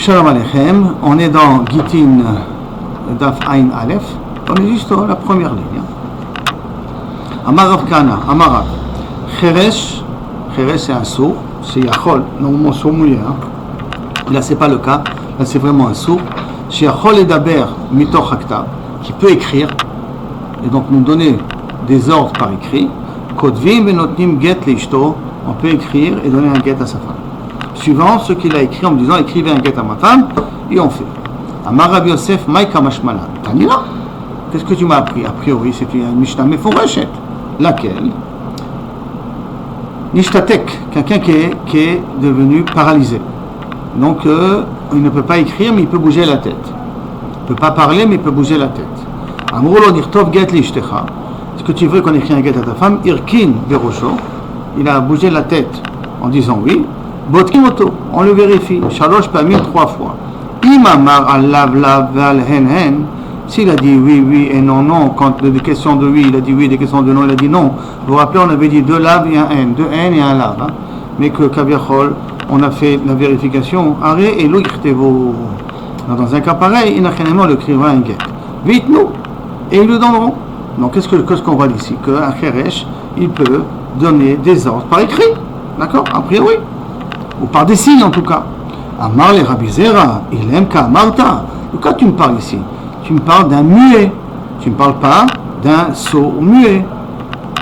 Shalom Aleichem, on est dans Gitin Daf Ain Aleph, on est juste la première ligne. Amar Rav Kana, Amar Rav, Cheresh c'est un sourd, c'est Yachol, normalement sourd mouillé. Là c'est pas le cas, là c'est vraiment un sourd. Chez Yachol et Daber Mitoch Haktav, qui peut écrire, et donc nous donner des ordres par écrit. Kodvim Benotnim Get Leishto, on peut écrire et donner un get à sa femme. Suivant ce qu'il a écrit en me disant écrivez un get à ma femme, et on fait. Amar Rabbi Yosef, Maïka Mashmala. Tanina, qu'est-ce que tu m'as appris? A priori, c'est une Mishnah Meforeshet. Laquelle? Nishtatek, quelqu'un qui est devenu paralysé. Donc, il ne peut pas écrire, mais il peut bouger la tête. Il ne peut pas parler, mais il peut bouger la tête. Amroulo Nirtov Get Lishtecha. Est-ce que tu veux qu'on écrit un get à ta femme? Irkin Berosho. Il a bougé la tête en disant oui. Botkim Oto, on le vérifie. Shalosh Pamim 3 fois. Imamar al lav lav al hen hen. S'il a dit oui et non, quand des questions de oui, il a dit oui, des questions de non, il a dit non. Vous vous rappelez, on avait dit 2 lav et un hen, 2 hen et un lav. Mais que Kaviachol, on a fait la vérification. Arrê et l'ouïrtevo. Dans un cas pareil, il n'a rien le écrira un get. Vite nous, et ils le donneront. Donc qu'est-ce qu'on voit ici? Qu'un Cheresh, il peut donner des ordres par écrit. D'accord? A priori. Ou par des signes en tout cas. Amar le Rabbi Zera, il aime qu'Amarta. De quoi tu me parles ici? Tu me parles d'un muet. Tu ne me parles pas d'un sourd muet.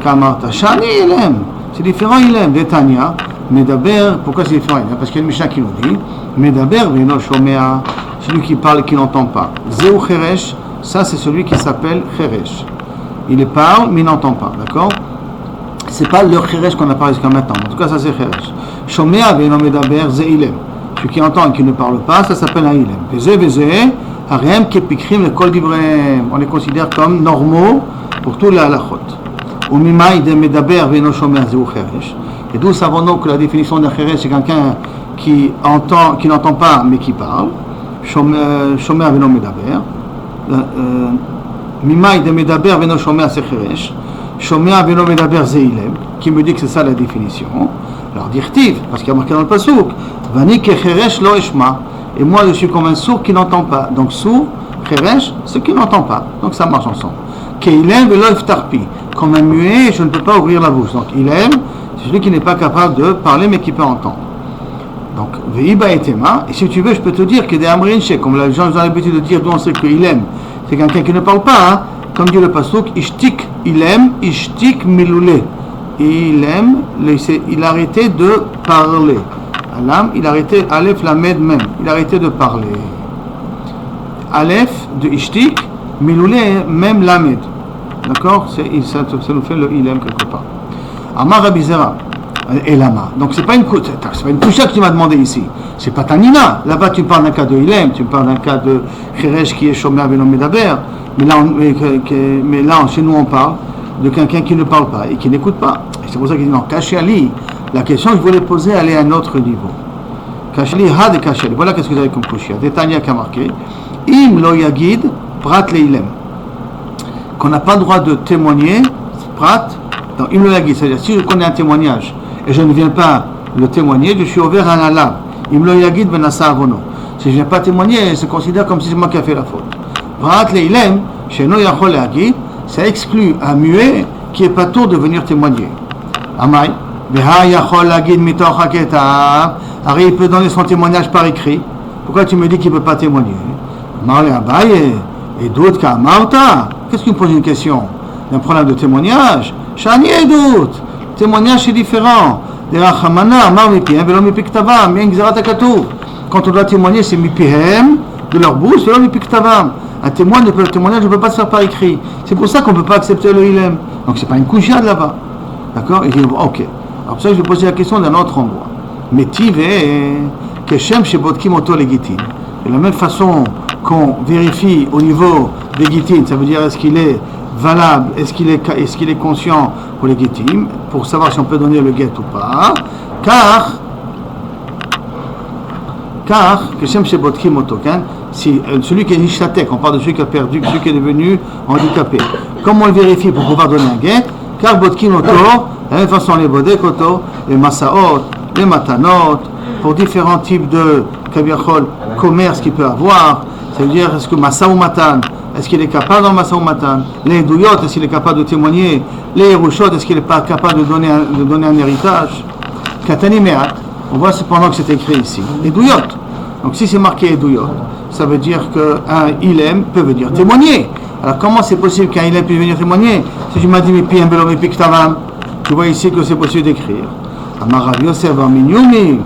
Qu'Amarta. Shani, il aime. C'est différent, il aime. Détania, Medaber. Pourquoi c'est différent? Parce qu'il y a une Mishnah qui nous dit Medaber, Veno Shomea. Celui qui parle et qui n'entend pas. Zeu Cheresh, ça c'est celui qui s'appelle Cheresh. Il parle, mais il n'entend pas. D'accord? C'est pas le Cheresh qu'on a parlé jusqu'à maintenant. En tout cas, ça c'est Cheresh. Shomea Veno Medaber, Ze Ilem. Celui qui entend et qui ne parle pas, ça s'appelle un Ilem. Veze, Harem Kepikrim, le Kol d'Ibrahim. On les considère comme normaux pour tout la halachot. Umimai de Medaber Veno Shomea Zeu Cheresh. Et d'où savons-nous que la définition d'un Cheresh, c'est quelqu'un qui n'entend pas mais qui parle. Shomea Veno Medaber. Mimai de Medaber Veno Shomea c'est Cheresh. Shomea Veno Medaber Ze Ilem. Qui me dit que c'est ça la définition. Alors dirtiv, parce qu'il y a marqué dans le pasouk, Vani ke Cheresh lo eshma. Et moi je suis comme un sourd qui n'entend pas. Donc sourd, Cheresh, ce qui n'entend pas. Donc ça marche ensemble. Ke ilem velo iftarpi. Comme un muet, je ne peux pas ouvrir la bouche. Donc ilem, c'est celui qui n'est pas capable de parler mais qui peut entendre. Donc veiba etema. Et si tu veux, je peux te dire que des amrinche, comme les gens ont l'habitude de dire, d'où on sait que ilem, c'est quelqu'un qui ne parle pas. Comme dit le pasouk, ishtik ilem, ishtik miloulé. Il a arrêté de parler. Alam, il a arrêté, Aleph Lamed même, il a arrêté de parler. Aleph de Ishtik, Miloulé même Lamed. D'accord? Ça nous fait le Ilem quelque part. Amar Rabbi Zera, et Lama. Donc c'est pas une coucha que tu m'as demandé ici. C'est pas Tanina. Là-bas tu parles d'un cas de Ilem, tu parles d'un cas de Cheresh qui est Shomea Veno Medaber. Mais là, chez nous on parle de quelqu'un qui ne parle pas et qui n'écoute pas. Et c'est pour ça qu'il dit non, Kachali, la question que je voulais poser, elle est à un autre niveau. Kachali, had Kachali, voilà qu'est-ce que vous avez comme couchia. Détania qui a marqué, Im lo yagid, prat leilem. Qu'on n'a pas le droit de témoigner, prat, dans Im lo yagid, c'est-à-dire si je connais un témoignage et je ne viens pas le témoigner, je suis ouvert à un alab. Im lo yagid benasa avono. Si je ne viens pas témoigner, c'est considéré comme si c'est moi qui ai fait la faute. Prat leilem, chez no yachol yagid, ça exclut un muet qui est pas tour de venir témoigner. Amai, il peut donner son témoignage par écrit. Pourquoi tu me dis qu'il ne peut pas témoigner? Et d'autres qu'à Martha. Qu'est-ce qui me pose une question? Un problème de témoignage? Shani et d'autres. Témoignage c'est différent. Quand on doit témoigner, c'est mipihem de leur bouche, c'est mipiktava. Un témoin ne peut le témoignage ne peut pas se faire par écrit. C'est pour ça qu'on ne peut pas accepter le ilem. Donc c'est pas une couchia de là-bas. D'accord? Il dit ok. Alors pour ça je vais poser la question d'un autre endroit. Mais tive keshem shebotkim oto legitim. De la même façon qu'on vérifie au niveau des gitim, ça veut dire est-ce qu'il est valable, est-ce qu'il est conscient pour les gitim, pour savoir si on peut donner le get ou pas. Car keshem shebotkim oto, si celui qui est nishatek, on parle de celui qui a perdu, celui qui est devenu handicapé. Comment on le vérifie pour pouvoir donner un get? Car botkin oto, de la même façon les bodek oto, les masaot, les matanot, pour différents types de commerce qu'il peut avoir. Ça veut dire, est-ce que Masa ou Matan, est-ce qu'il est capable dans Masa ou Matan? Les Douyot, est-ce qu'il est capable de témoigner? Les Yerushot, est-ce qu'il n'est pas capable de donner un héritage? Katani Me'at, on voit cependant que c'est écrit ici. Les Douyot. Donc si c'est marqué les Douyot, ça veut dire qu'un Ilem peut venir témoigner. Alors comment c'est possible qu'un Ilem puisse venir témoigner? Si tu m'as dit Mipi un Belom Mipi Ktavam, tu vois ici que c'est possible d'écrire. Amarav Yosef Bar Minyumi,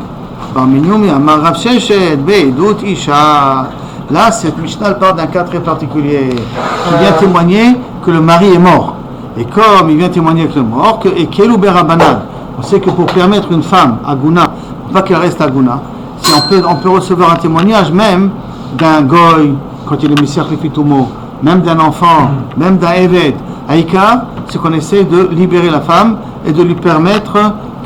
Amarav Sheshet, Beidut Isha. Là, cette Mishnah parle d'un cas très particulier. Il vient témoigner que le mari est mort. Et comme il vient témoigner que le mort, et Kelou Berabanan, on sait que pour permettre une femme, Aguna, pas qu'elle reste Aguna, si on peut recevoir un témoignage même d'un goy, quand il est Misser Lefitumo, même d'un enfant, même d'un Eved. Aïka, c'est qu'on essaie de libérer la femme et de lui permettre,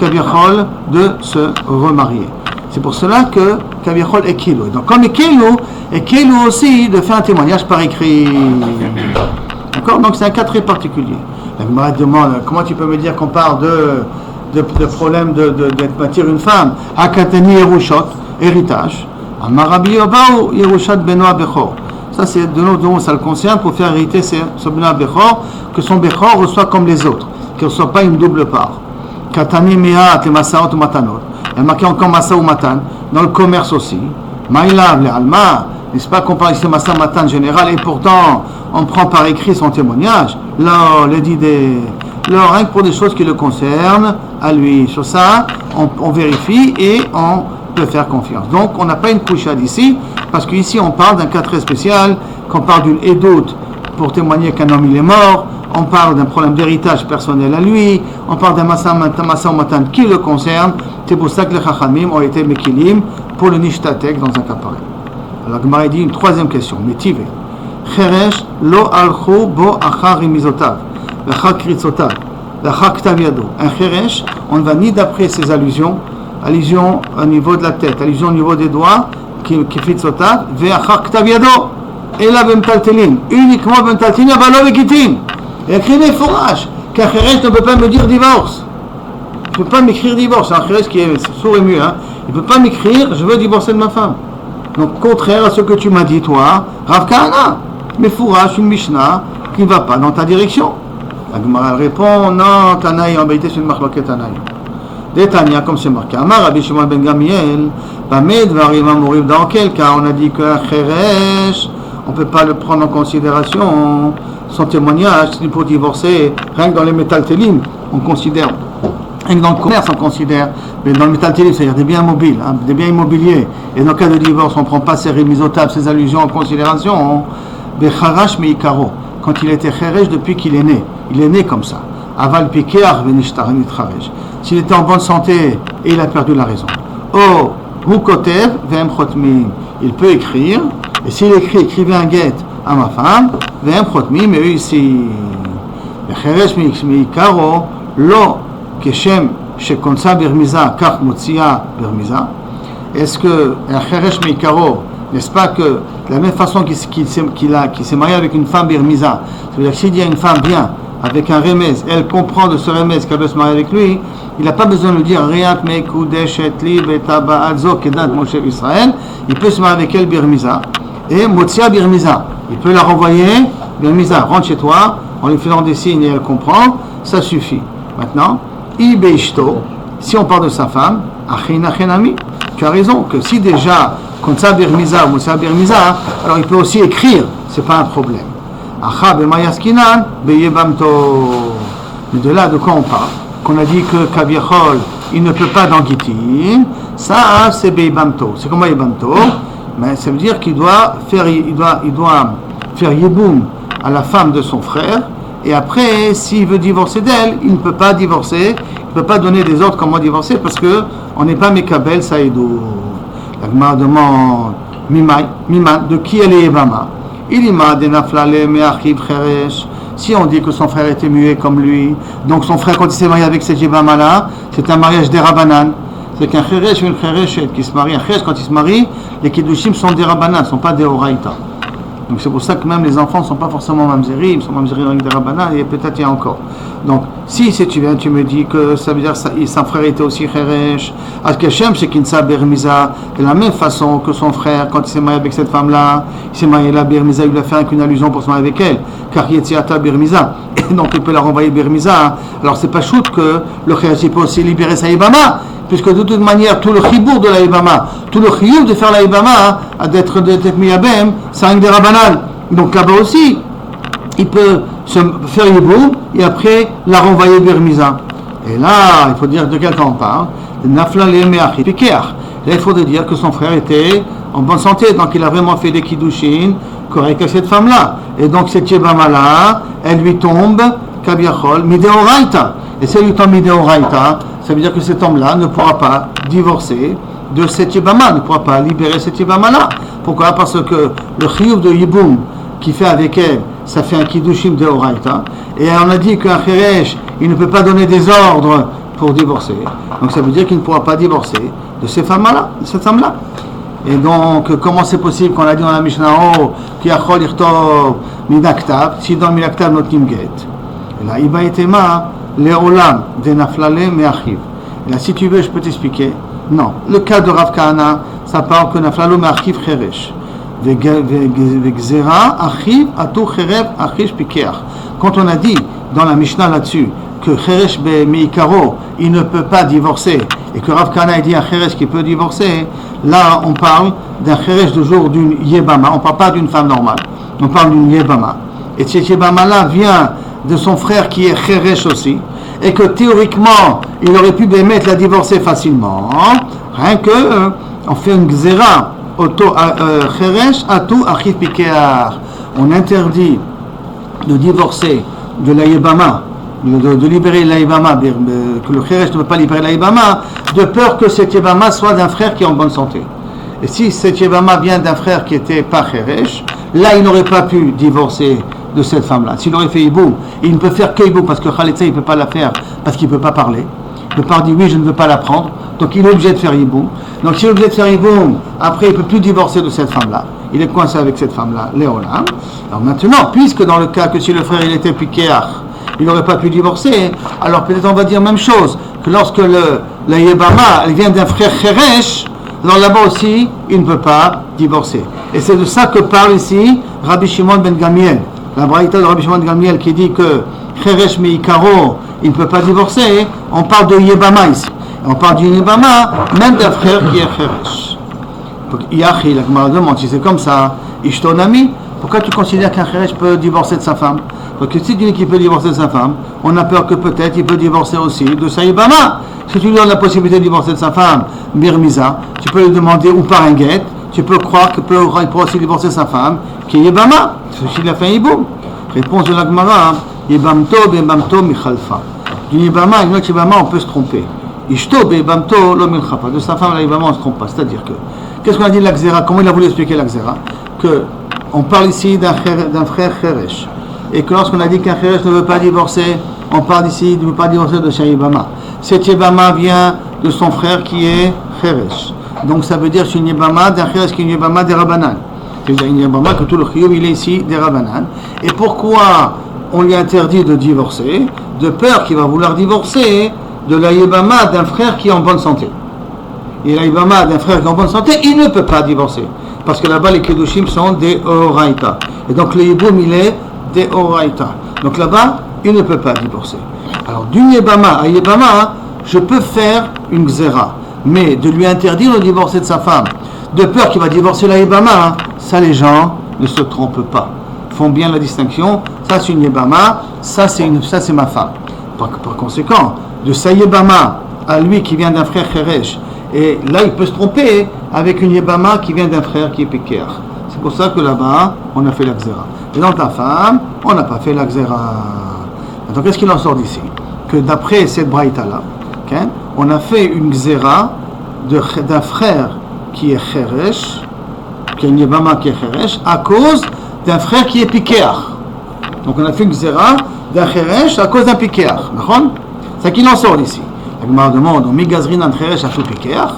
Kaviachol, de se remarier. C'est pour cela que Kaviachol est Kilo. Donc comme Kilo aussi de faire un témoignage par écrit. D'accord? Donc c'est un cas très particulier. La Gemara demande, comment tu peux me dire qu'on parle de problème de bâtir une femme? Hakatani Yerushot, héritage. Amarabi Yobao Yerushat Benoa Bechor. Ça c'est de nous, ça le concerne pour faire hériter ce Benoa Bechor, que son Bechor reçoit comme les autres, qu'il ne reçoit pas une double part. Katani Mehat et Masaot ou Matanot. Il y a marqué encore Masa ou Matan, dans le commerce aussi. Maïlav, les Alma, n'est-ce pas qu'on parle ici de Masa ou Matan général, et pourtant on prend par écrit son témoignage. Là, les idées, là, rien que pour des choses qui le concernent, à lui. Sur ça, on vérifie et on peut faire confiance. Donc, on n'a pas une couchade ici, parce qu'ici on parle d'un cas très spécial, qu'on parle d'une édoute pour témoigner qu'un homme il est mort. On parle d'un problème d'héritage personnel à lui, on parle d'un Masa ou Matan qui le concerne. C'est pour ça que les Chachamim ont été Mekilim pour le Nishtatek dans un cas pareil. Alors, Gemara dit une troisième question, Métivé. Cheresh lo alchu bo achar rimizotav, achar kritzotav, achar ktav yado. Un Cheresh, on ne va ni d'après ses allusion au niveau de la tête, allusion au niveau des doigts, qui kritzotav, ve achar ktav yado. Et là, bemtaltelin, uniquement bemtaltelin, avalo vekitin. Et écrit les fourrages, qu'un Cheresh ne peut pas me dire divorce. Il ne peut pas m'écrire divorce. C'est un Cheresh qui est sourd et muet. Il ne peut pas m'écrire, je veux divorcer de ma femme. Donc, contraire à ce que tu m'as dit, toi, Rav Kahana, mais fourrage, une Mishnah qui ne va pas dans ta direction. La Gemara répond, non, Tanaï, en vérité, c'est une marloquette Tanaï. Des Tania, comme c'est marqué. Amar, Rabbi Shimon ben Gamiel, Bamed, Varim, Amorim, dans quel cas on a dit qu'un Cheresh, on ne peut pas le prendre en considération, son témoignage, c'est pour divorcer, rien que dans les métaltélim, on considère. Rien que dans le commerce, on considère, mais dans le métaltélim, c'est-à-dire des biens mobiles, des biens immobiliers. Et dans le cas de divorce, on ne prend pas ses rémisotables, ses allusions en considération. Becharash meikaro, quand il était cheresh depuis qu'il est né. Il est né comme ça. Aval pikeach venishtar nitrarej. S'il était en bonne santé et il a perdu la raison. Oh, hu kotev ve'em chotmim. Il peut écrire, et s'il écrit, écrivez un guet à ma femme, ve'em chotmim, mais eux ici. Becheresh meikaro, lo keshem shekonsa birmiza, kach motsia birmiza. Est-ce que un cheresh meikaro, n'est-ce pas que de la même façon qu'il s'est marié avec une femme birmiza, ça veut dire que s'il y a une femme bien, avec un remez, elle comprend de ce remez qu'elle veut se marier avec lui, il n'a pas besoin de lui dire Riat mekudeshet li betaba'adzo kedat Moshe Israël, il peut se marier avec elle birmiza, et motzia birmiza, il peut la renvoyer, birmiza, rentre chez toi, en lui faisant des signes et elle comprend, ça suffit. Maintenant, ibeishto, si on parle de sa femme, achin achenami, tu as raison, que si déjà Konsa birmiza ou Moussa birmiza, alors il peut aussi écrire, c'est pas un problème. Acha b'mayaskinan beyebamto. Mais de là, de quoi on parle? Qu'on a dit que Kaviachol, il ne peut pas dans Gitin, ça c'est beyebamto. C'est comment yebamto? Mais ça veut dire qu'il doit faire yeboum à la femme de son frère, et après, s'il veut divorcer d'elle, il ne peut pas divorcer, il ne peut pas donner des ordres comment divorcer, parce que on n'est pas Mekabel Saïdou. La Gemara demande Miman, de qui elle est Yevama? Il ima de naflale me'achiv cheresh. Si on dit que son frère était muet comme lui, donc son frère quand il s'est marié avec cette Yevama là, c'est un mariage des Rabanan. C'est qu'un cheresh ou une chereshet qui se marie, un cheresh quand il se marie, les kiddushim sont des Rabanan, ne sont pas des Oraïta. Donc c'est pour ça que même les enfants ne sont pas forcément mamzerim, ils sont mamzerim avec des rabanan, et peut-être il y a encore. Donc si tu viens, tu me dis que ça veut dire que son frère était aussi cheresh, Al-Keshem c'est Kinsa Bermiza, de la même façon que son frère, quand il s'est marié avec cette femme-là, il s'est marié là, Bermiza, il lui a fait qu'une allusion pour se marier avec elle, car Yetziata Bermiza, et donc il peut la renvoyer Bermiza. Alors c'est pas shoot que le cheresh peut aussi libérer sa Ibama, puisque de toute manière, tout le chibour de la Ibama, tout le chiyuv de faire la Ibama, d'être miyabem, c'est un des rabanan. Donc là-bas aussi, il peut se faire Yiboum et après la renvoyer Bermiza. Et là, il faut dire de quel temps on parle. Nafla le me'achi pikeach. Là, il faut dire que son frère était en bonne santé, donc il a vraiment fait des kiddushin corrects avec cette femme-là. Et donc cette Yebama-là, elle lui tombe, kabiachol, mideoraita. Et si elle lui tombe mideoraita, ça veut dire que cet homme-là ne pourra pas divorcer de cette Yebama, ne pourra pas libérer cette Yebama-là. Pourquoi? Parce que le chiyuv de Yiboum qu'il fait avec elle, ça fait un kiddushim de Oraita. Et on a dit qu'un cheresh, il ne peut pas donner des ordres pour divorcer. Donc ça veut dire qu'il ne pourra pas divorcer de ces femmes-là, de cette femme-là. Et donc, comment c'est possible qu'on a dit dans la Mishnah, qui a chol irtov minaktab, si dans minaktab not nimget. Et là, iba etema, leolam de naflale me'achiv. Et là, si tu veux, je peux t'expliquer. Non, le cas de Rav Kahana, ça parle que naflalo me'achiv cheresh. Quand on a dit dans la Mishnah là-dessus que Cheresh Meikaro il ne peut pas divorcer et que Rav Kahana dit un Cheresh qui peut divorcer, là on parle d'un Cheresh de jour d'une Yebama, on ne parle pas d'une femme normale, on parle d'une Yebama. Et cette Yebama là vient de son frère qui est Cheresh aussi, et que théoriquement il aurait pu permettre la divorcer facilement, rien que on fait une Gzera. On interdit de divorcer de la Yebama, de libérer la Yebama, que le Cheresh ne peut pas libérer la Yebama, de peur que cette Yebama soit d'un frère qui est en bonne santé. Et si cette Yebama vient d'un frère qui n'était pas Cheresh, là il n'aurait pas pu divorcer de cette femme-là. S'il aurait fait Yiboum, il ne peut faire que Yiboum parce que Khalitza il ne peut pas la faire parce qu'il ne peut pas parler. Le père dit oui, je ne veux pas la prendre, donc il est obligé de faire Yiboum. Donc s'il est obligé de faire Yiboum, après il ne peut plus divorcer de cette femme-là. Il est coincé avec cette femme-là, Léolam. Alors maintenant, puisque dans le cas que si le frère il était piquéach, il n'aurait pas pu divorcer, alors peut-être on va dire même chose, que lorsque la Yebama, elle vient d'un frère Cheresh, alors là-bas aussi, il ne peut pas divorcer. Et c'est de ça que parle ici Rabbi Shimon ben Gamiel. La braïta de Rabbi Shimon ben Gamiel qui dit que Cheresh Meikaro, il ne peut pas divorcer, on parle de Yebama ici. On parle d'une Yebama, même d'un frère qui est Cheresh. Donc, Yachi, la Gemara demande, si c'est comme ça, Ishtonami, pourquoi tu considères qu'un Cheresh peut divorcer de sa femme? Parce que si tu dis qu'il peut divorcer de sa femme, on a peur que peut-être il peut divorcer aussi de sa Yebama. Si tu lui donnes la possibilité de divorcer de sa femme, Birmiza, tu peux lui demander ou par un guet, tu peux croire qu'il peut aussi divorcer sa femme, qui est Yebama, c'est qu'il a fait un Yiboum. Réponse de la Gemara, Yebamto bebamto michalfa. D'une Yebama, une autre Yebama, on peut se tromper. Ishto bebamto lo milchafa. De sa femme, la Yebama, on ne se trompe pas. C'est-à-dire que, qu'est-ce qu'on a dit de la Xéra? Comment il a voulu expliquer la Xéra? Que on parle ici d'un frère Cheresh. Et que lorsqu'on a dit qu'un Cheresh ne veut pas divorcer, on parle ici de ne veut pas divorcer de sa Yebama. Cette Yebama vient de son frère qui est Cheresh. Donc ça veut dire que c'est une Yebama d'un Cheresh qui est une Yebama des Rabbanan. C'est une Yebama que tout le chiyuv il est ici des Rabbanan. Et pourquoi on lui interdit de divorcer? De peur qu'il va vouloir divorcer de la Yebama d'un frère qui est en bonne santé. Et la Yebama d'un frère qui est en bonne santé, il ne peut pas divorcer. Parce que là-bas, les Kedushim sont des Oraita. Et donc le Yiboum, il est des Oraita. Donc là-bas, il ne peut pas divorcer. Alors d'une Yebama à Yebama, je peux faire une Xéra. Mais de lui interdire de divorcer de sa femme, de peur qu'il va divorcer la Yebama, ça les gens ne se trompent pas. Font bien la distinction. Ça c'est une Yebama, ça c'est ma femme. Par conséquent, de sa Yebama à lui qui vient d'un frère Cheresh, et là il peut se tromper avec une Yebama qui vient d'un frère qui est Péker. C'est pour ça que là-bas on a fait la Xéra. Et dans ta femme, on n'a pas fait la Xéra. Maintenant qu'est-ce qu'il en sort d'ici? Que d'après cette braïta-là, okay, on a fait une Xéra d'un frère qui est Cheresh, qui est une Yebama qui est Cheresh, à cause d'un frère qui est Pikéach. Donc on a fait une Xéra d'un Cheresh à cause d'un Pikéach. C'est ça qu'il en sort d'ici. La Gemara demande, Migazrin an Cheresh à tout Pikéach.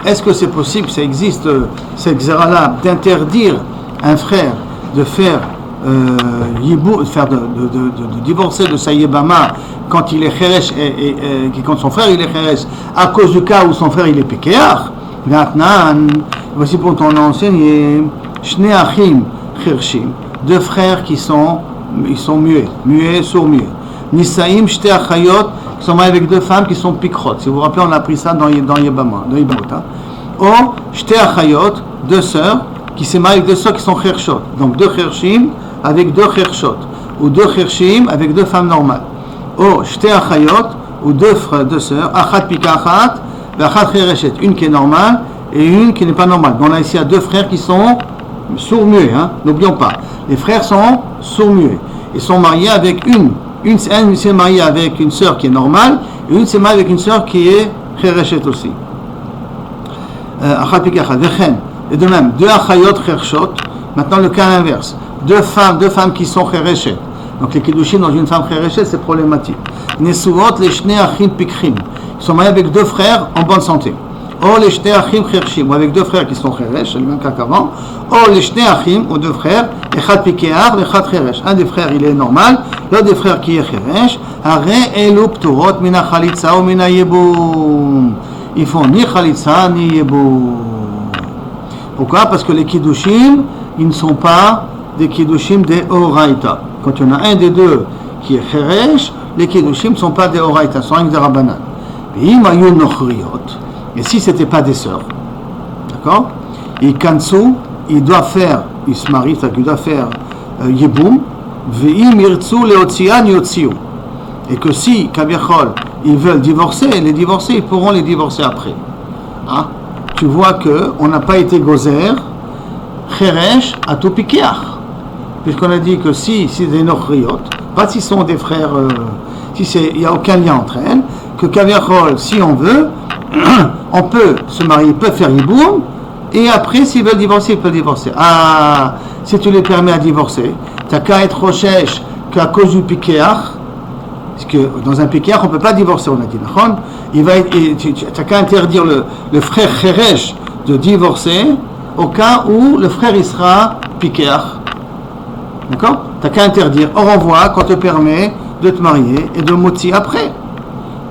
Est-ce que c'est possible, ça existe, cette Xéra-là, d'interdire un frère de faire de divorcer de sa yébama quand il est cheresh et quand son frère il est cheresh à cause du cas où son frère il est pikéach. Maintenant, voici pour ton enseigner Shnei achim chershim, deux frères qui sont muets, sourds-muets. Nisaim shte achayot, qui sont mariés avec deux femmes qui sont pikrot. Si vous vous rappelez, on a appris ça dans Yebama, dans Yebamot. Ou shte achayot, deux sœurs qui se marient avec deux sœurs qui sont chershot. Donc deux chershim avec deux chershot, ou deux chershim avec deux femmes normales. Ou shte achayot, ou deux sœurs, achat pikachat, achat chereshet, une qui est normale et une qui n'est pas normale. Donc on a ici deux frères qui sont sourds-muets, n'oublions pas. Les frères sont sourds-muets. Ils sont mariés avec une s'est mariée avec une sœur qui est normale, et une s'est mariée avec une sœur qui est chereshet aussi. Achat pikachat, vechen. Et de même, deux achayot chershot. Maintenant le cas inverse. Deux femmes qui sont chereshet. Donc les kiddushim dans une femme chereshet, c'est problématique. Nesuot les shnei achim pikrim. Ils sont mariés avec deux frères en bonne santé. Ou les shnei achim chershim, ou avec deux frères qui sont cheresh, c'est le même cas qu'avant. Ou les shnei achim, ou deux frères, echad pikeach, echad cheresh. Un des frères il est normal, l'autre des frères qui est cheresh. Hare elu pturot mina chalitza ou mina yeboum. Ils font ni chalitza ni yeboum. Pourquoi? Parce que les kiddushim, ils ne sont pas des kiddushim des oraita. Quand il y en a un des deux qui est cheresh, les kiddushim ne sont pas des oraita, sont rien que des rabbanan. Et si ce n'était pas des sœurs, d'accord? Et kansu, il se marie, c'est-à-dire qu'il doit faire yeboum, ve'im yirtsu leotzian yotziu. Et que si, kaviachol, ils veulent divorcer, ils pourront les divorcer après. Hein? Tu vois qu'on n'a pas été gozer, cheresh, à tout pikeach. Puisqu'on a dit que si c'est des nochriot, pas si sont des frères, il n'y a aucun lien entre elles, que kaviachol, si on veut, on peut se marier, ils peuvent faire yiboum, et après, s'ils veulent divorcer, ils peuvent divorcer. Ah, si tu les permets à divorcer, tu n'as qu'à être recherche qu'à cause du pikeach, parce que dans un pikeach, on ne peut pas divorcer, on a dit. Tu n'as qu'à interdire le frère cheresh de divorcer au cas où le frère il sera pikeach. D'accord? Tu n'as qu'à interdire. Au revoir, quand te permet de te marier et de moti après.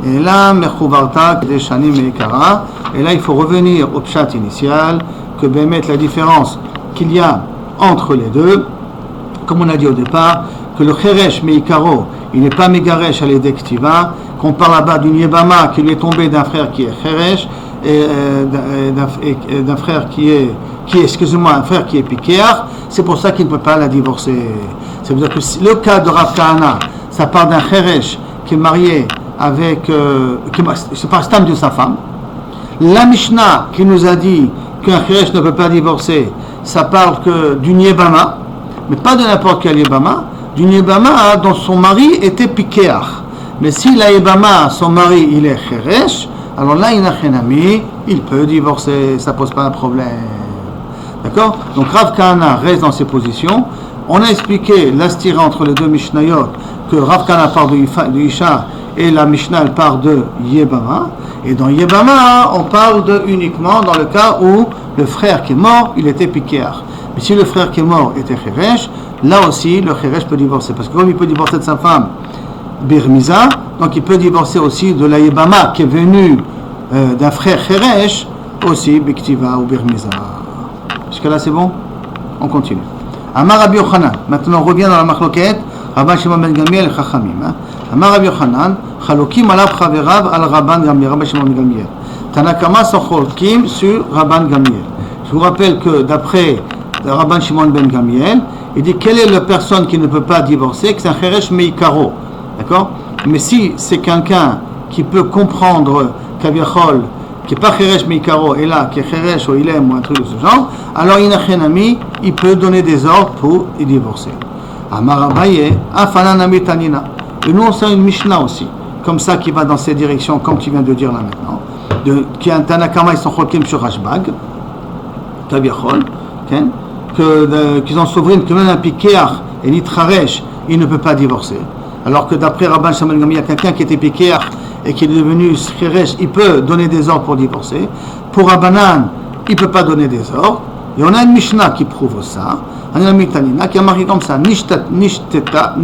Et là, mechuvarta des shanim et kara. Et là, il faut revenir au pshat initial, que bémet la différence qu'il y a entre les deux, comme on a dit au départ, que le cheresh meikaro, il n'est pas mégaresh à l'edektiva, qu'on parle là-bas d'une yébama qui lui est tombée d'un frère qui est cheresh, et d'un frère un frère qui est pikeach, c'est pour ça qu'il ne peut pas la divorcer. Ça veut dire que le cas de Rav Kahana, ça part d'un cheresh qui est marié avec, c'est pas stam de sa femme. La Mishnah qui nous a dit qu'un cheresh ne peut pas divorcer, ça parle que d'une yébama, mais pas de n'importe quel yébama, d'une yébama dont son mari était pikeach. Mais si la yébama, son mari, il est cheresh, alors là, il peut divorcer, ça pose pas un problème. D'accord? Donc Rav Kahana reste dans ses positions. On a expliqué l'astira entre les deux Mishnayot, que Rav Kahana part de Isha et la Mishnah elle part de Yébama. Et dans Yébama, on parle uniquement dans le cas où le frère qui est mort, il était pikeach. Mais si le frère qui est mort était cheresh, là aussi le cheresh peut divorcer. Parce que comme il peut divorcer de sa femme, birmiza, donc il peut divorcer aussi de la Yébama qui est venue d'un frère cheresh, aussi biktiva ou birmiza. Jusque là c'est bon? On continue. Amar Rabbi Yochanan. Maintenant on revient dans la machloket. Rabban Shimon ben Gamliel et Chachamim. Amar Rabbi Yochanan. Chalokim alav chaverav al Rabban Gamliel. Rabban Shimon ben Gamliel. Tanakama sont chalokim sur Rabban Gamliel. Je vous rappelle que d'après Rabban Shimon ben Gamliel, il dit quelle est la personne qui ne peut pas divorcer, que c'est un cheresh meikaro. D'accord? Mais si c'est quelqu'un qui peut comprendre kaviachol, qui n'est pas cheresh meikaro, et là, qui est cheresh ou ilem ou un truc de ce genre, alors inachenami, il peut donner des ordres pour y divorcer. Amar Abaye, afananami tanina. Et nous, on sait une Mishnah aussi, comme ça, qui va dans cette direction, comme tu viens de dire là maintenant, qui est un Tanakama, ils sont chokim sur Rashbag, kaviachol, qu'ils ont souverain que même un pikeach et nitraresh, il ne peut pas divorcer. Alors que d'après Rabban Shimon ben Gamliel, il y a quelqu'un qui était pikeach et qui est devenu cheresh, il peut donner des ordres pour divorcer. Pour Rabbanan, il ne peut pas donner des ordres. Et on a une Mishnah qui prouve ça. Anilamitani, qui a marqué comme ça, nishteta,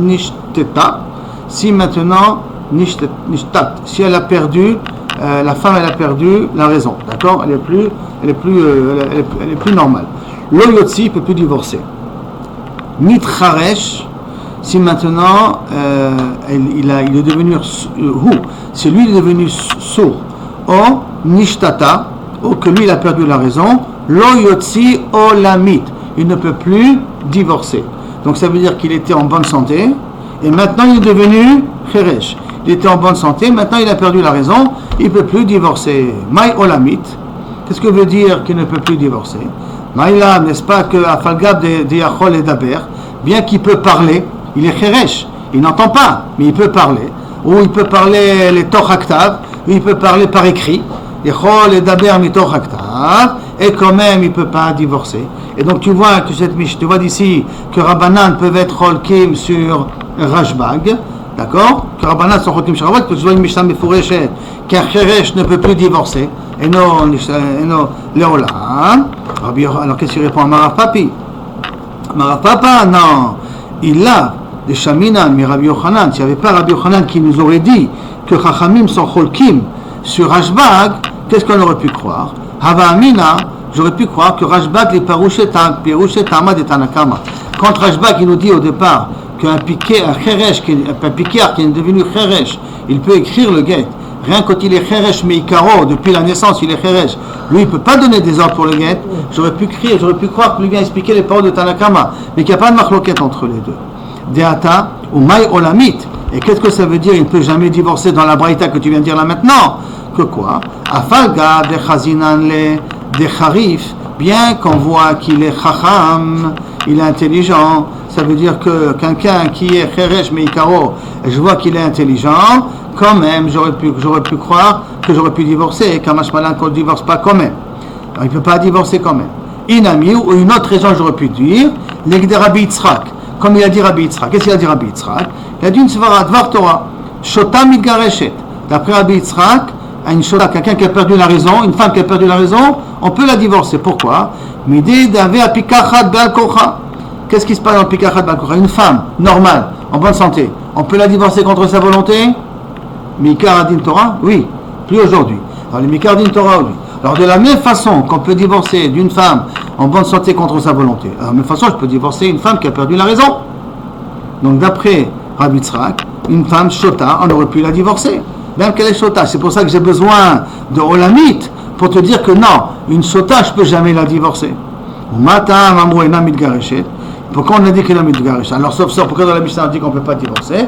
si maintenant, nishtat, si elle a perdu, la femme elle a perdu la raison, d'accord, elle est plus normale. Lo yotzi, il peut plus divorcer. Nitcharesh, si maintenant il est devenu si lui il est devenu sourd, ou nishtata, ou que lui il a perdu la raison, lo yotzi olamit, il ne peut plus divorcer. Donc ça veut dire qu'il était en bonne santé et maintenant il est devenu cheresh. Il était en bonne santé, maintenant il a perdu la raison, il ne peut plus divorcer. Mai olamit, qu'est-ce que veut dire qu'il ne peut plus divorcer? Maïla, n'est-ce pas que Afalgab de Yachol et d'Aber, bien qu'il peut parler, il est cheresh, il n'entend pas, mais il peut parler. Ou il peut parler les Torhaktav, ou il peut parler par écrit. Yachol et d'Aber mi Torhaktav, et quand même il ne peut pas divorcer. Et donc tu vois que tu vois d'ici que Rabbanan peuvent être holkim sur Rashbag, d'accord? Que Rabbanan sont holkim sur Rashbag, que tu vois une Mishnah Mefureshet, qu'un cheresh ne peut plus divorcer, et non Léolam. Alors qu'est-ce qu'il répond à Marav Papi? Marav Papa, non, il a des Shaminan, mais Rabbi Yochanan, s'il n'y avait pas Rabbi Yochanan qui nous aurait dit que Chachamim sont holkim sur Rashbag, qu'est-ce qu'on aurait pu croire? Hava Amina, j'aurais pu croire que Rashbag les Parushet Tamad et Tanakama. Quand Rashbag il nous dit au départ qu'un piqué, un piqueur qui est devenu cheresh, il peut écrire le guet. Rien quand il est cheresh meikaro, depuis la naissance il est cheresh, lui il ne peut pas donner des ordres pour le guet. J'aurais pu croire que lui vient expliquer les paroles de Tanakama, mais qu'il n'y a pas de machloket entre les deux. Deata ou Mai Olamit. Et qu'est-ce que ça veut dire? Il ne peut jamais divorcer dans la braïta que tu viens de dire là maintenant. Que quoi? Afalga de chazinan le de charif, bien qu'on voit qu'il est chacham, il est intelligent, ça veut dire que quelqu'un qui est cheresh meikaro, je vois qu'il est intelligent, quand même j'aurais pu croire que j'aurais pu divorcer, kamash malan qu'on ne divorce pas quand même. Alors, il ne peut pas divorcer quand même. Inami, ou une autre raison j'aurais pu dire, l'egde Rabbi Yitzhak, comme il a dit Rabbi Yitzhak. Qu'est-ce qu'il a dit Rabbi Yitzhak? Il a dit une svara dvar Torah, shota mitgareshet. D'après Rabbi Yitzhak, une shota, quelqu'un qui a perdu la raison, une femme qui a perdu la raison, on peut la divorcer. Pourquoi? Midé d'ave apikachat be'al-kocha. Qu'est-ce qui se passe dans le pikachat be'al-kocha? Une femme normale, en bonne santé, on peut la divorcer contre sa volonté? Mikar adin Torah? Oui, plus aujourd'hui. Alors les Mikar adin Torah, oui. Alors de la même façon qu'on peut divorcer d'une femme en bonne santé contre sa volonté, de la même façon je peux divorcer une femme qui a perdu la raison. Donc d'après Rabbi Yitzhak, une femme shota, on aurait pu la divorcer, même qu'elle est shota. C'est pour ça que j'ai besoin de Olamit pour te dire que non, une shota je ne peux jamais la divorcer. Pourquoi on a dit qu'elle a mitgaresh? Alors sauf pourquoi dans la Mishnah on dit qu'on ne peut pas divorcer?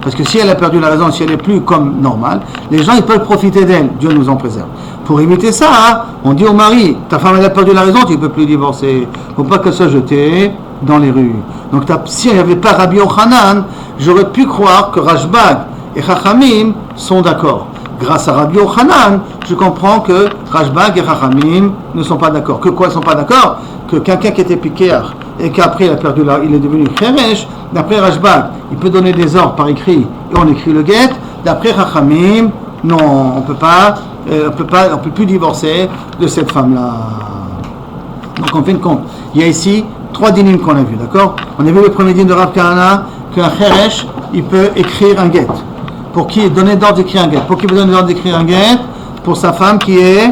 Parce que si elle a perdu la raison, si elle n'est plus comme normale, les gens ils peuvent profiter d'elle. Dieu nous en préserve. Pour éviter ça, hein, on dit au mari, ta femme elle a perdu la raison, tu ne peux plus divorcer. Il ne faut pas qu'elle soit jetée dans les rues. Donc si il n'y avait pas Rabbi Yochanan, j'aurais pu croire que Rashbag et Chachamim sont d'accord. Grâce à Rabbi Yochanan, je comprends que Rashbag et Chachamim ne sont pas d'accord. Que quoi, ils ne sont pas d'accord? Que quelqu'un qui était piqueur et qu'après il est devenu cheresh, d'après Rashbag, il peut donner des ordres par écrit et on écrit le guet. D'après Chachamim, non, on peut plus divorcer de cette femme-là. Donc en fin de compte, il y a ici 3 dynimes qu'on a vus, d'accord? On a vu le premier dîme de Rav Kahana, qu'un cheresh, il peut écrire un guet. Pour qui donner d'ordre d'écrire un guet? Pour qui veut donner d'ordre d'écrire un guet? Pour sa femme qui est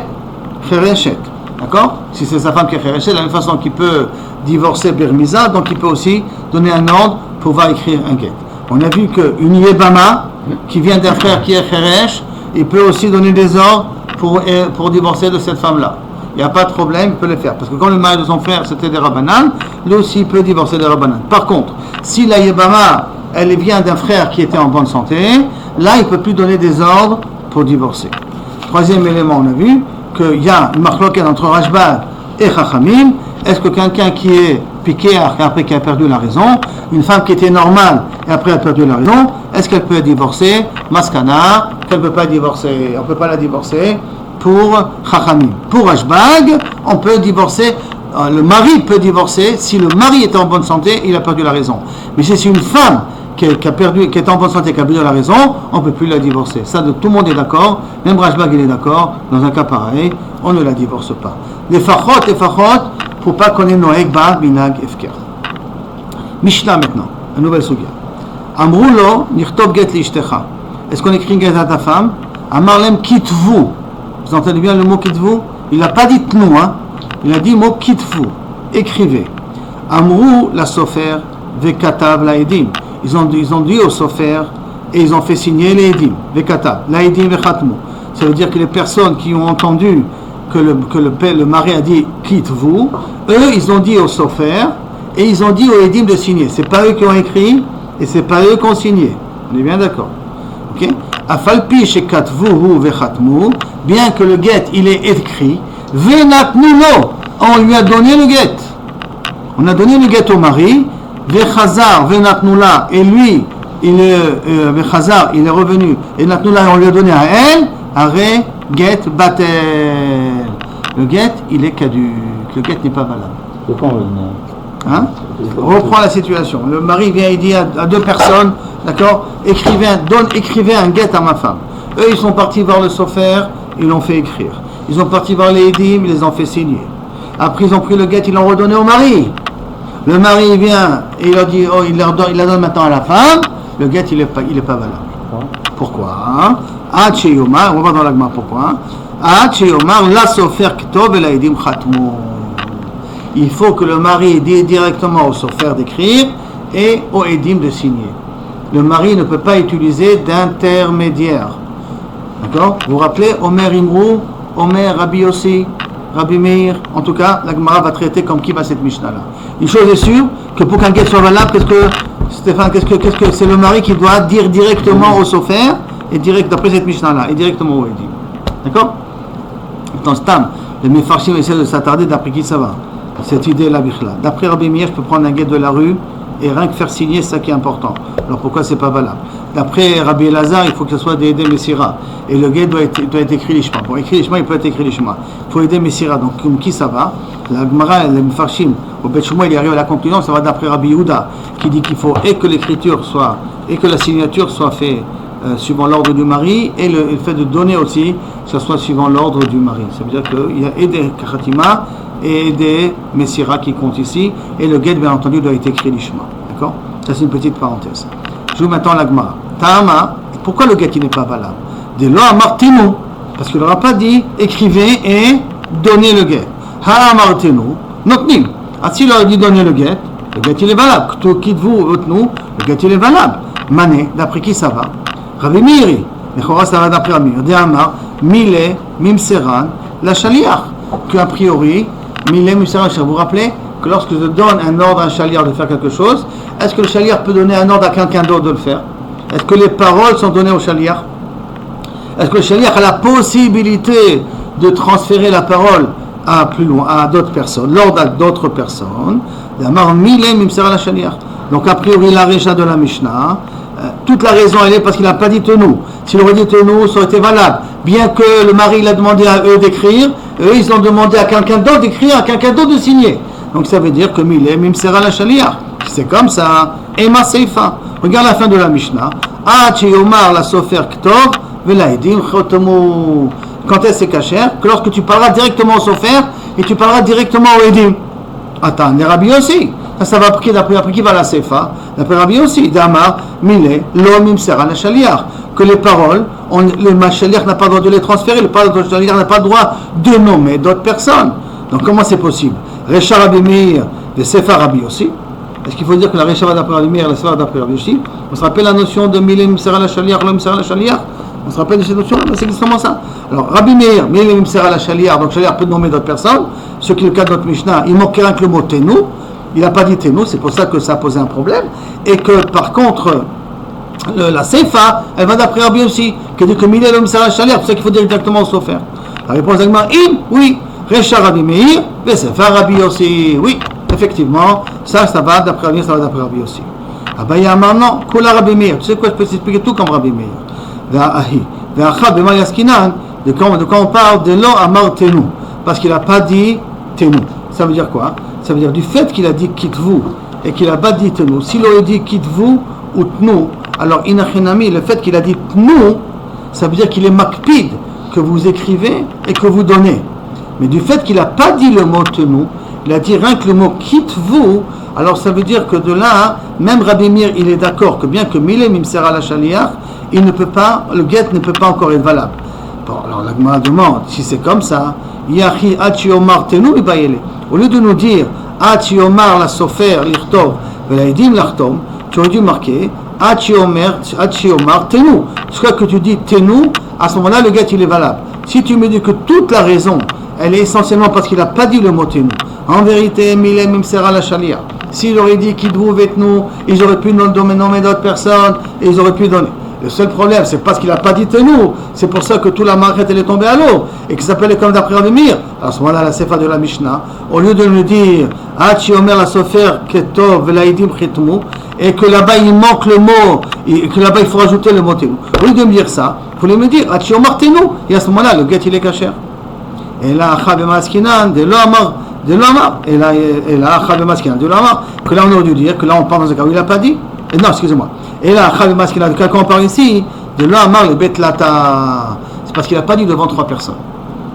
chereshet. D'accord? Si c'est sa femme qui est chereshet, de la même façon qu'il peut divorcer Birmiza, donc il peut aussi donner un ordre pour pouvoir écrire un guet. On a vu qu'une Yebama, qui vient d'un frère qui est cheresh, il peut aussi donner des ordres pour divorcer de cette femme-là. Il n'y a pas de problème, il peut le faire. Parce que quand le mari de son frère c'était des Rabbanan, lui aussi il peut divorcer des Rabbanan. Par contre, si la Yebama, elle vient d'un frère qui était en bonne santé, là il ne peut plus donner des ordres pour divorcer. Troisième élément, on a vu qu'il y a une marloquette entre Rashbag et Chachamim. Est-ce que quelqu'un qui est piqué après qui a perdu la raison, une femme qui était normale et après a perdu la raison, est-ce qu'elle peut divorcer? Maskana, qu'elle ne peut pas divorcer, on ne peut pas la divorcer pour Chachamim. Pour Rashbag, on peut divorcer, le mari peut divorcer si le mari est en bonne santé, il a perdu la raison. Mais si c'est une femme qui est en bonne santé, qui a perdu la raison, on ne peut plus la divorcer. Ça, tout le monde est d'accord, même Rajbag il est d'accord, dans un cas pareil, on ne la divorce pas. Les fachot, il ne faut pas qu'on ait noeg ba minag efker. Mishnah maintenant, une nouvelle sugia. Amroulo, nirtov get l'ishtecha. Est-ce qu'on écrit get à ta femme? Amarlem kitvu. Vous entendez bien le mot kitvu? Il n'a pas dit tnou, hein? Il a dit mot kitvu. Écrivez. Amrou la sofer vekatav la edim. Ils ont dit au sofer et ils ont fait signer les edim. Vekatav la edim vechatmu. Ça veut dire que les personnes qui ont entendu que le mari a dit kitvu, eux ils ont dit au sofer et ils ont dit aux edim de signer. C'est pas eux qui ont écrit et c'est pas eux qui ont signé. On est bien d'accord? Ok? Afalpi shekatvuhu vechatmu. Bien que le get il est écrit, venatnulo. On lui a donné le get. On a donné le get au mari, vechazar, venatnula, et lui, il est revenu, et natnula, on lui a donné à elle, are get batel. Le get, il est caduc. Le get n'est pas valable. Pourquoi on le donne? Hein? Reprends la situation. Le mari vient et dit à deux personnes, d'accord, écrivez un get à ma femme. Eux, ils sont partis voir le sofer, ils l'ont fait écrire. Ils sont partis voir les édim, ils les ont fait signer. Après, ils ont pris le get, ils l'ont redonné au mari. Le mari vient et il leur dit, il la donne maintenant à la femme. Le get, il est pas valable. Pourquoi? Ad sheyomar, on va dans l'agma, pourquoi? Ad sheyomar, la sofer ktob et la edim chatmu. Il faut que le mari dise directement au sofer d'écrire et au edim de signer. Le mari ne peut pas utiliser d'intermédiaire. D'accord? Vous vous rappelez, Omer Imrou, Omer Rabbi Yossi, Rabbi Meir, en tout cas, la Gemara va traiter comme qui va cette Mishnah-là. Une chose est sûre, que pour qu'un get soit valable, Stéphane, qu'est-ce que c'est le mari qui doit dire directement au sofer, et d'après cette Mishnah-là, et directement au Edim. D'accord? Dans ce tam, les Mefarshim essaient de s'attarder d'après qui ça va. Cette idée-là, Bichla. D'après Rabbi Meir, je peux prendre un get de la rue, et rien que faire signer, c'est ça qui est important. Alors pourquoi c'est pas valable? D'après Rabbi Elazar, il faut que ce soit des Edem Messira. Et le get doit être écrit l'ishma. Pour écrire l'ishma, il peut être écrit l'ishma. Il faut Edem Messira. Donc, comme qui ça va? La Gemara, les Mefarshim, au Bet Shmuel, il arrive à la conclusion, ça va d'après Rabbi Yehuda, qui dit qu'il faut et que l'écriture soit, et que la signature soit faite suivant l'ordre du mari, et le fait de donner aussi, que ce soit suivant l'ordre du mari. Ça veut dire qu'il y a Edem Kachatima et des Messira qui comptent ici, et le get, bien entendu, doit être écrit l'ishma. D'accord? Ça, c'est une petite parenthèse. Je vous maintenant la Gemara. Ta'ama, pourquoi le get n'est pas valable? De lo amartinu, parce qu'il n'aura pas dit écrivez et donnez le get. Ha amartinu, notnim. S'il leur dit donnez le get il est valable. Quitte-vous, otnu, le get il est valable. Mané, d'après qui ça va? Rabbi Miri, mais ça va d'après Rabbi Miri. De Amar, mile, mimseran, la shaliach. Qu'a priori, mile, mimseran, vous vous rappelez que lorsque je donne un ordre à un chaliar de faire quelque chose, est-ce que le chaliar peut donner un ordre à quelqu'un d'autre de le faire? Est-ce que les paroles sont données au chaliar? Est-ce que le chaliar a la possibilité de transférer la parole à plus loin, à d'autres personnes, l'ordre à d'autres personnes? Donc a priori la récha de la Mishnah, toute la raison elle est parce qu'il n'a pas dit tenou. S'il aurait dit tenou, ça aurait été valable. Bien que le mari il a demandé à eux d'écrire, eux ils ont demandé à quelqu'un d'autre d'écrire, à quelqu'un d'autre de signer. Donc ça veut dire que Milé Mimsera la Shaliach. C'est comme ça. Ema Seifa. Regarde la fin de la Mishnah. Yomar la Sofer Ktov Velaïdim Chotomu. Quand est-ce c'est cachère? Que lorsque tu parleras directement au Sofer et tu parleras directement au Edim. Attends, les Rabbi aussi. Ça va d'après qui va la Seifa? D'après Rabbi aussi. Damar Milé Lo Mimsera la Shaliach. Que les paroles, le Shaliach n'a pas le droit de les transférer. Le Shaliach n'a pas le droit de nommer d'autres personnes. Donc comment c'est possible? Recha Rabbi Meir et Sefer Rabbi aussi. Est-ce qu'il faut dire que la Recha va d'après Rabbi Meir et la Sefer d'après Rabbi aussi? On se rappelle la notion de Milim Sera la Shaliach, Lom Sera la Shaliach? On se rappelle de cette notion? C'est exactement ça. Alors Rabbi Meir, Milim Sera la Shaliach, donc Shaliach peut nommer d'autres personnes. Ce qui est le cas de notre Mishnah, il manquait rien que le mot Tenu. Il n'a pas dit Tenu, c'est pour ça que ça a posé un problème. Et que par contre, la Seifa, elle va d'après Rabbi aussi, qui dit que Milim Sera la Shaliach, c'est pour ça qu'il faut dire directement au Sofer. La réponse est oui. Recha Rabbi Meir, Sefer Rabbi aussi. Oui, effectivement, ça va d'après Rabbi, ça va d'après Rabbi aussi. Abaya maintenant, Kula Rabbi Meir. Tu sais quoi, je peux t'expliquer tout comme Rabbi Meir. De quand on parle de l'on amar tenu, parce qu'il n'a pas dit tenu. Ça veut dire quoi? Ça veut dire du fait qu'il a dit quitte-vous et qu'il n'a pas dit tenu. S'il aurait dit quitte-vous ou tnou, alors inachinami, le fait qu'il a dit tnou, ça veut dire qu'il est makpid, que vous écrivez et que vous donnez. Mais du fait qu'il n'a pas dit le mot tnou, il a dit rien que le mot quitte-vous, alors ça veut dire que de là, même Rabbi Meir, il est d'accord que bien que Milé Mimsera la Shaliach, il ne peut pas, le get ne peut pas encore être valable. Bon, alors la Gemara demande, si c'est comme ça, Yachi Achi Omar Tenu Ibayele. Au lieu de nous dire Achi Omar la Sofer l'Ichtov, Velaydim l'Achtom, tu aurais dû marquer Achi Omar Tenu. Soit que tu dis Tenu, à ce moment-là, le get il est valable. Si tu me dis que toute la raison, elle est essentiellement parce qu'il n'a pas dit le mot Tenu, en vérité, Milé Mimsera la Shaliach, s'il aurait dit Kidvou Vetnu, ils auraient pu nommer d'autres personnes et ils auraient pu donner. Le seul problème, c'est parce qu'il n'a pas dit Tenu. C'est pour ça que toute la marquette elle est tombée à l'eau et qu'il s'appelle comme d'après Rabbi Meir. À ce moment-là, la Sefa de la Mishnah, au lieu de nous dire Hachi Omer la Sofer Ketov Velaidim Chitmu, et que là-bas il manque le mot, et que là-bas il faut rajouter le mot Tenu. Au lieu de me dire ça, il fallait me dire Hachi Omer Tenu. Et à ce moment-là, le get il est caché. Et là, Achab et Maskinan, de l'Omar, et là, Achab et Maskinan, de l'Omar, que là on aurait dû dire, que là on parle dans un cas où il n'a pas dit. Et non, excusez-moi. Et là, Achab et Maskinan, de quelqu'un on parle ici, de l'Omar, le Betlata. C'est parce qu'il n'a pas dit devant 3 personnes.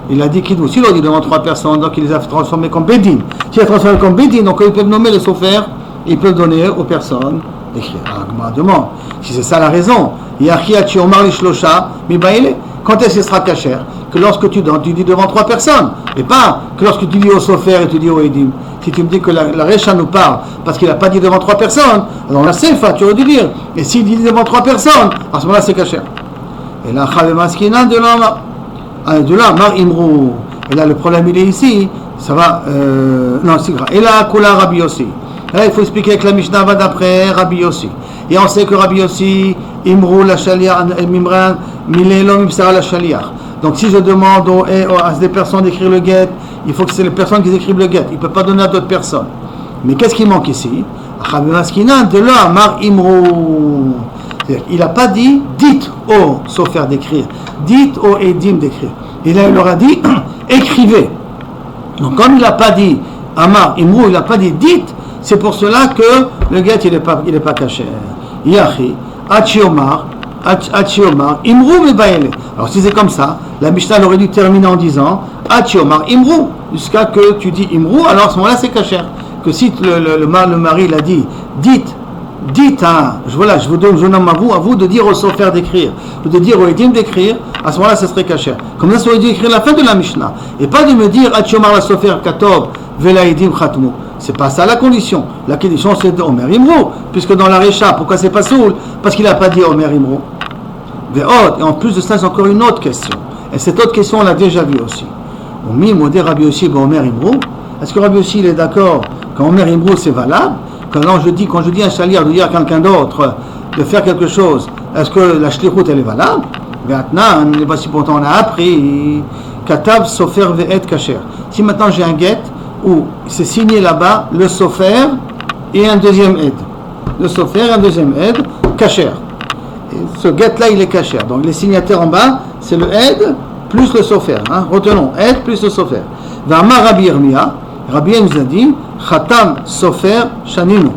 Il a dit Kidou. S'il a dit devant 3 personnes, donc il les a transformés comme Bédine. S'il a transformé comme Bédine, donc ils peuvent nommer le Sofer, ils peuvent donner aux personnes d'écrire. Alors, je me demande, si c'est ça la raison, Yachiachi Omar Lishlosha, Mibaïle, quand est-ce qu'il sera cachère? Que lorsque tu donnes, tu dis devant 3 personnes, et pas que lorsque tu dis au Sofer et tu dis au Edim. Si tu me dis que la Recha nous parle parce qu'il n'a pas dit devant 3 personnes, alors la Sefa, tu aurais dû dire. Et s'il dit devant 3 personnes, à ce moment-là c'est cachère. Et là, Chalemaskina de là, Mar Imrou. Et là, le problème il est ici, ça va, non, c'est grave. Et là, Kula Rabbi Yossi. Là, il faut expliquer que la Mishnah va d'après Rabbi Yossi. Et on sait que Rabbi Yossi, Imrou la Shaliach, Mimran, Milelo Mimsara la Shaliach. Donc si je demande à des personnes d'écrire le get, il faut que c'est les personnes qui écrivent le get. Il ne peut pas donner à d'autres personnes. Mais qu'est-ce qui manque ici? De là, Mar Imrou. Il n'a pas dit dites au Sofer d'écrire, dites au Edim d'écrire. Et là, il leur a dit écrivez. Donc, comme il n'a pas dit Amar Imrou, il n'a pas dit dites, c'est pour cela que le get il n'est pas caché. Yachi, Achiomar, Imrou Mebaele. Alors, si c'est comme ça, la Mishnah aurait dû terminer en disant Achiomar Imrou, jusqu'à que tu dis Imrou, alors à ce moment-là, c'est caché. Que si le mari l'a dit dites je vous nomme à vous de dire au Sofer d'écrire, ou de dire au Edim d'écrire, à ce moment-là, ça serait caché. Comme ça, ça aurait dû écrire la fin de la Mishnah, et pas de me dire Achomar la Sofer Katov Vela Edim Khatmu. C'est pas ça la condition. La condition, c'est de Omer Imrou, puisque dans la Recha, pourquoi c'est pas Soul? Parce qu'il n'a pas dit Omer Imrou. Et en plus de ça, c'est encore une autre question. Et cette autre question, on l'a déjà vue aussi. Omi Modé Rabbi Yossi Omer Imrou. Est-ce que Rabbi Yossi il est d'accord quand Omer Imrou c'est valable? Quand je dis à un chaliar de dire à quelqu'un d'autre de faire quelque chose, est-ce que la shlichut elle est valable? Maintenant, voici pourtant on a appris Katav Sofer Ve'et Kacher. Si maintenant j'ai un get où c'est signé là-bas le Sofer et un deuxième aide. Le Sofer et un deuxième aide, Kacher. Ce get là il est Kacher. Donc les signataires en bas, c'est le aide plus le Sofer. Retenons, aide plus le Sofer. V'amar Rabbi Yirmiyah. Rabbi nous a dit Khatam Sofer Shaninu.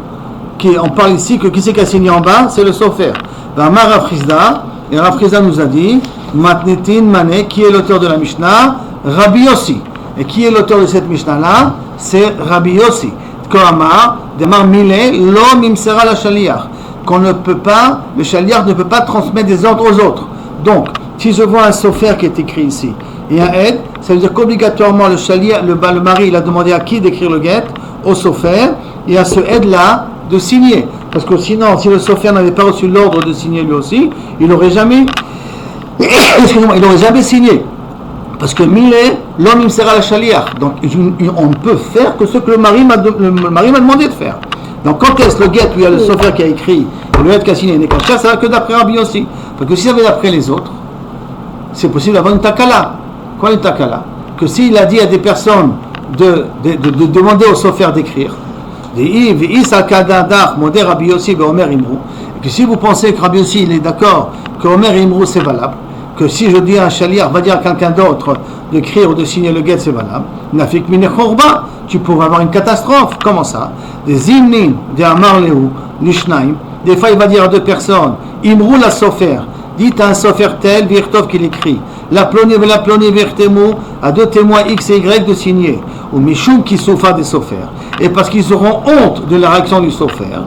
On parle ici que qui c'est qui a signé en bas? C'est le Sofer. V'amar Rav Chizda. Et Rav Chizda nous a dit Matnetin Mané, qui est l'auteur de la Mishnah? Rabbi Yossi. Et qui est l'auteur de cette Mishnah-là? C'est Rabbi Yossi. Kohamar, Demar Mile, Lo Mimsera la Shaliach. Qu'on ne peut pas, le Shaliach ne peut pas transmettre des ordres aux autres. Donc, si je vois un Sofer qui est écrit ici, et un aide, ça veut dire qu'obligatoirement le Shaliach, le mari, il a demandé à qui d'écrire le get? Au Sofer, et à ce aide-là de signer. Parce que sinon, si le Sofer n'avait pas reçu l'ordre de signer lui aussi, il n'aurait jamais signé. Parce que Milé, l'homme il sera la Shaliach. Donc on ne peut faire que ce que le mari m'a demandé de faire. Donc quand est-ce le get où il y a le Sofer qui a écrit et le aide qui a signé n'est qu'un cher, ça va que d'après Rabbi aussi. Parce que si ça va d'après les autres, c'est possible d'avoir une takala. Quoi une takala? Que s'il a dit à des personnes de demander au Sofer d'écrire, et que si vous pensez que Rabbi Yossi il est d'accord que Omer Imrou c'est valable, que si je dis à un chaliar va dire à quelqu'un d'autre d'écrire ou de signer le get c'est valable, nafik mine chorba, tu pourrais avoir une catastrophe. Comment ça? Des imnin, des amar lehu, lishnaim, Des fois, il va dire à deux personnes, Imrou la sofer, dites à un sofer tel, Virtov qu'il écrit, la ploni virtemu, à deux témoins X et Y de signer, ou Mishum qui soufa des sofer. Et parce qu'ils auront honte de la réaction du sofer,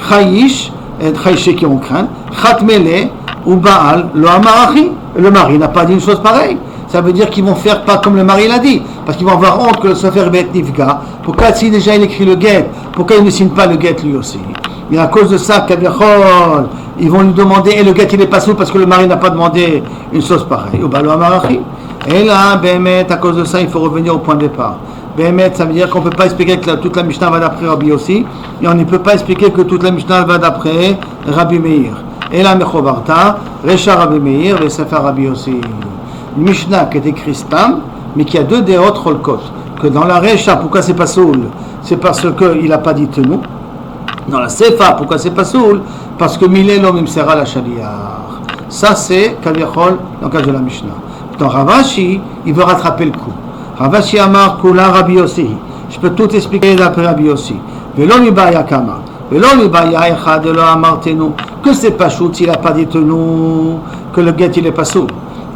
Chayish, et Chayish qui ont craint, Chatmele, ou Baal, le Amarachi. Le mari n'a pas dit une chose pareille. Ça veut dire qu'ils vont faire pas comme le mari l'a dit, parce qu'ils vont avoir honte que le sofer bet nifga. Pourquoi si déjà il écrit le guet, pourquoi il ne signe pas le guet lui aussi? Et à cause de ça, ils vont lui demander, et le guet il est pas sous parce que le mari n'a pas demandé une chose pareille. Et là, Bémet, à cause de ça, il faut revenir au point de départ. Bémet, ça veut dire qu'on ne peut pas expliquer que toute la Mishnah va d'après Rabbi aussi, et on ne peut pas expliquer que toute la Mishnah va d'après Rabbi Meir. Et là, Mechobarta, Recha Rabbi Meir, et Sefer Rabbi aussi. Une Mishnah qui est écrite Stam, mais qui a deux déot Rolkot. Que dans la Recha, pourquoi c'est pas Soul? C'est parce qu'il n'a pas dit Tenou. Dans la Sefa, pourquoi c'est pas Soul? Parce que Milé l'homme sera la Shaliar. Ça, c'est Kaviachol dans le cas de la Mishnah. Dans Ravashi, il veut rattraper le coup. Ravashi Amar Kula Rabbi Yossi. Je peux tout expliquer d'après Rabbi Yossi. Velo Mibaya Kama. Velo Mibaya Echad Lo Amar Tenou. Que c'est pas Chout s'il n'a pas dit Tenou, que le guet il est pas Soul.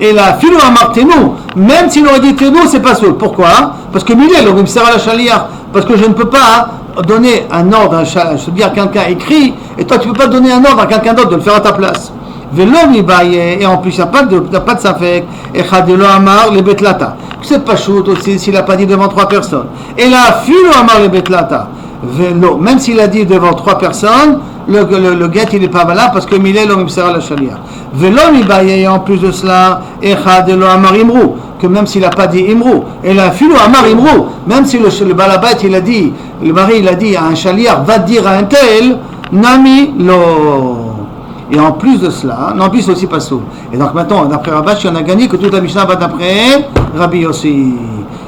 Et là, Philo Amar Tenou, même s'il aurait dit Tenou, c'est pas Soul. Pourquoi? Parce que Milé l'homme sera la Shaliar. Parce que je ne peux pas donner un ordre, je veux dire à quelqu'un écrit, et toi tu ne peux pas donner un ordre à quelqu'un d'autre de le faire à ta place. Et en plus il n'y a pas de safek, et Khadelo Amar les betlata. C'est pas chout aussi s'il n'a pas dit devant trois personnes. Et là, Philo Amar les betlata. Même s'il a dit devant trois personnes, le guet il n'est pas valable parce que Milé l'homme sera la chalia. Et en plus de cela, et Khadelo Amar Imrou. Que même s'il n'a pas dit Imrou, et la Philo Amar Imrou, même si le balabait il a dit, le mari il a dit à un chaliar, va dire à un tel, Nami lo. Et en plus de cela, non plus aussi pas soul. Et donc maintenant, d'après Rabashi, on a gagné que toute la Mishnah va d'après Rabbi Yossi.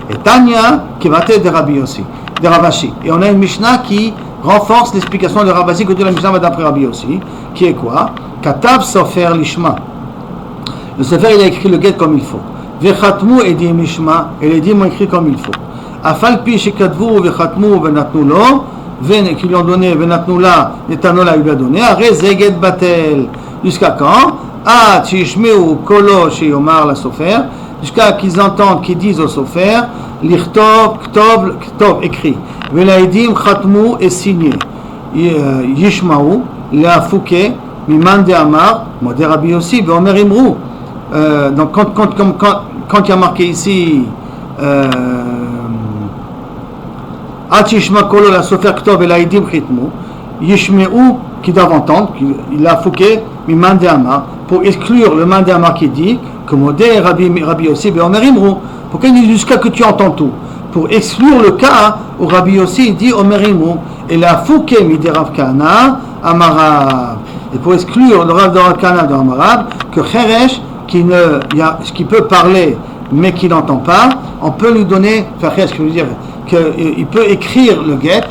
Et Tanya, qui va être de Rabbi Yossi, de Ravashi. Et on a une Mishnah qui renforce l'explication de Rabashi que toute la Mishnah va d'après Rabbi Yossi, qui est quoi? Katav Sofer Lishma. Le Sofer il a écrit le guet comme il faut. Vechatmu edim ishma, et les dîmes ont écrit comme il faut. Afalpi shekadvu vechatmu venatnu lo, qui lui ont donné venatnu la, netanola lui a donné. Arre zeget batel. Jusqu'à quand? Ah tishmeu kolo sheyomar la sofer. Jusqu'à qu'ils entendent, qu'ils disent au sofer, l'irtov, ktov, écrit. Velaidim chatmu et signé. Yishmaou, la fouke, miman de amar, modé Rabbi aussi, veomer imrou. Donc quand il y a marqué ici Atishma Kolo la Sofer Ktov et la Idim Chitmu Yishmeu qui doivent entendre, il a fouqué Mimande Amar pour exclure le Mande Amar qui dit que Modé Rabbi aussi Omer Imrou. Pourquoi il dit jusqu'à que tu entends tout? Pour exclure le cas où Rabbi aussi dit Omer Imrou et la fouqué Mide Rav Kana Amarav. Et pour exclure le Rav de Rav Kana de Amarav que Cheresh qui peut parler mais qui n'entend pas, on peut lui donner, ce que je veux dire, qu'il peut écrire le guet,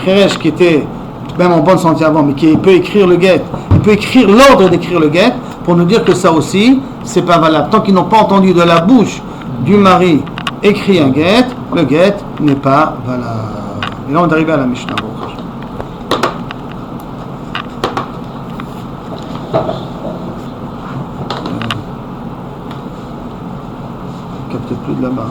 Cheresh qui était même en bonne santé avant, mais qui peut écrire le guet, il peut écrire l'ordre d'écrire le guet, pour nous dire que ça aussi, c'est pas valable. Tant qu'ils n'ont pas entendu de la bouche du mari écrit un guet, le guet n'est pas valable. Et là on est arrivé à la Mishnah. Capte plus de là-bas.